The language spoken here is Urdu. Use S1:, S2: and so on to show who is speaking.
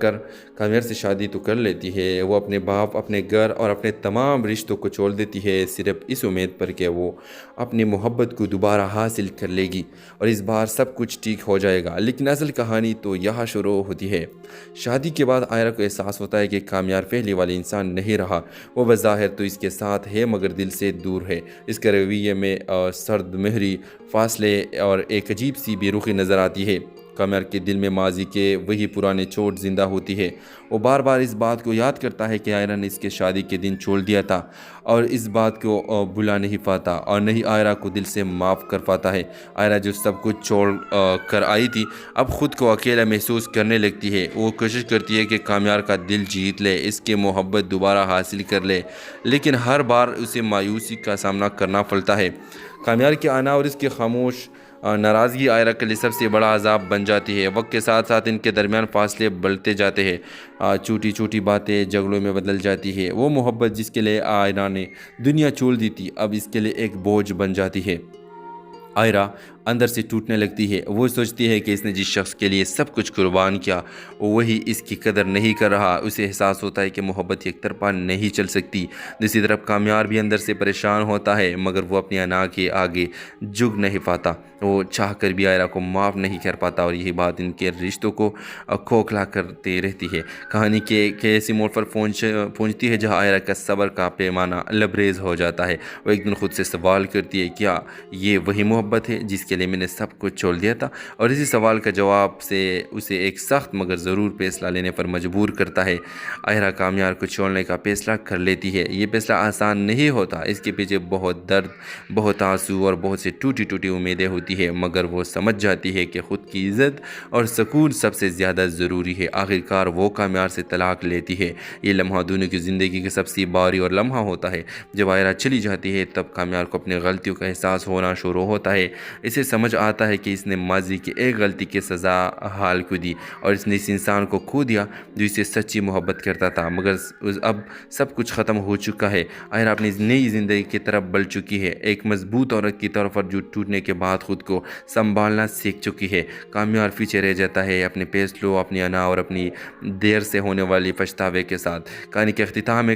S1: کر کامیار سے شادی تو کر لیتی ہے۔ وہ اپنے باپ، اپنے گھر اور اپنے تمام رشتوں کو چھوڑ دیتی ہے، صرف اس امید پر کہ وہ اپنی محبت کو دوبارہ حاصل کر لے گی اور اس بار سب کچھ ٹھیک ہو جائے گا۔ لیکن اصل کہانی تو یہاں شروع ہوتی ہے۔ شادی کے بعد آئرہ کو احساس ہوتا ہے کہ کامیار پہلے والی انسان نہیں رہا۔ وہ بظاہر تو اس کے ساتھ ہے مگر دل سے دور ہے۔ اس کے رویے میں سرد مہری، فاصلے اور ایک عجیب سی بے رخی نظر آتی ہے۔ کامیار کے دل میں ماضی کے وہی پرانے چوٹ زندہ ہوتی ہے۔ وہ بار بار اس بات کو یاد کرتا ہے کہ آئرہ نے اس کے شادی کے دن چھوڑ دیا تھا اور اس بات کو بھلا نہیں پاتا اور نہیں آئرہ کو دل سے معاف کر پاتا ہے۔ آئرہ جو سب کچھ چھوڑ کر آئی تھی اب خود کو اکیلا محسوس کرنے لگتی ہے۔ وہ کوشش کرتی ہے کہ کامیار کا دل جیت لے، اس کی محبت دوبارہ حاصل کر لے، لیکن ہر بار اسے مایوسی کا سامنا کرنا پڑتا ہے۔ کامیار کے آنا اور اس کی خاموش ناراضگی آئرہ کے لیے سب سے بڑا عذاب بن جاتی ہے۔ وقت کے ساتھ ساتھ ان کے درمیان فاصلے بڑھتے جاتے ہیں، چھوٹی چھوٹی باتیں جھگڑوں میں بدل جاتی ہے۔ وہ محبت جس کے لیے آئرہ نے دنیا چھوڑ دی تھی اب اس کے لیے ایک بوجھ بن جاتی ہے۔ آئرہ اندر سے ٹوٹنے لگتی ہے۔ وہ سوچتی ہے کہ اس نے جس شخص کے لیے سب کچھ قربان کیا وہی اس کی قدر نہیں کر رہا۔ اسے احساس ہوتا ہے کہ محبت ایک طرفہ نہیں چل سکتی۔ دوسری طرف کامیار بھی اندر سے پریشان ہوتا ہے مگر وہ اپنی انا کے آگے جھک نہیں پاتا۔ وہ چاہ کر بھی آئرہ کو معاف نہیں کر پاتا اور یہی بات ان کے رشتوں کو کھوکھلا کرتے رہتی ہے۔ کہانی کے ایسی موڑ پر پہنچتی ہے جہاں آئرہ کا صبر کا پیمانہ لبریز ہو جاتا ہے۔ وہ ایک دن خود سے سوال کرتی ہے، کیا یہ وہی محبت ہے جس کے لیے میں نے سب کچھ چھوڑ دیا تھا؟ اور اسی سوال کا جواب سے اسے ایک سخت مگر ضرور فیصلہ لینے پر مجبور کرتا ہے۔ آئرہ کامیار کو چھوڑنے کا فیصلہ کر لیتی ہے۔ یہ فیصلہ آسان نہیں ہوتا، اس کے پیچھے بہت درد، بہت آنسو اور بہت سی ٹوٹی ٹوٹی امیدیں ہوتی ہے، مگر وہ سمجھ جاتی ہے کہ خود کی عزت اور سکون سب سے زیادہ ضروری ہے۔ آخرکار وہ کامیار سے طلاق لیتی ہے۔ یہ لمحہ دونوں کی زندگی کا سب سے بھاری اور لمحہ ہوتا ہے۔ جب آئرہ چلی جاتی ہے تب کامیار کو اپنی غلطیوں کا احساس ہونا شروع ہوتا ہے۔ اسے سمجھ آتا ہے کہ اس نے ماضی کی ایک غلطی کی سزا حال کو دی اور اس نے اس انسان کو کھو دیا جو اسے سچی محبت کرتا تھا، مگر اب سب کچھ ختم ہو چکا ہے۔ آئرہ اپنی نئی زندگی کی طرف بڑھ چکی ہے، ایک مضبوط عورت کی طور پر جو ٹوٹنے کے بعد خود کو سنبھالنا سیکھ چکی ہے۔ کامیار پیچھے رہ جاتا ہے اپنے فیصلوں، اپنی انا اور اپنی دیر سے ہونے والی پچھتاوے کے ساتھ۔ کہانی کے اختتام میں